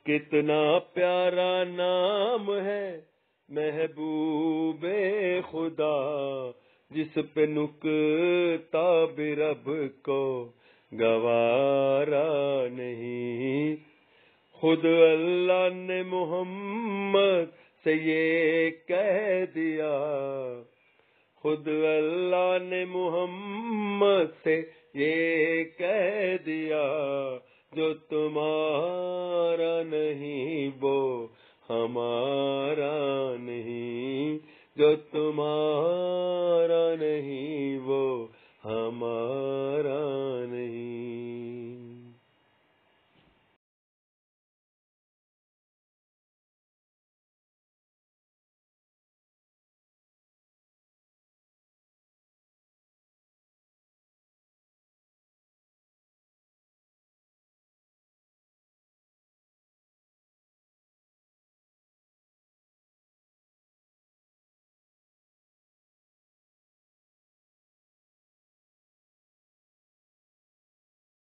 کتنا پیارا نام ہے محبوب خدا، جس پہ نکتہ بھی رب کو گوارا نہیں۔ خود اللہ نے محمد سے یہ کہہ دیا، خود اللہ نے محمد سے یہ کہہ دیا، جو تمہارا نہیں وہ ہمارا نہیں، جو تمہارا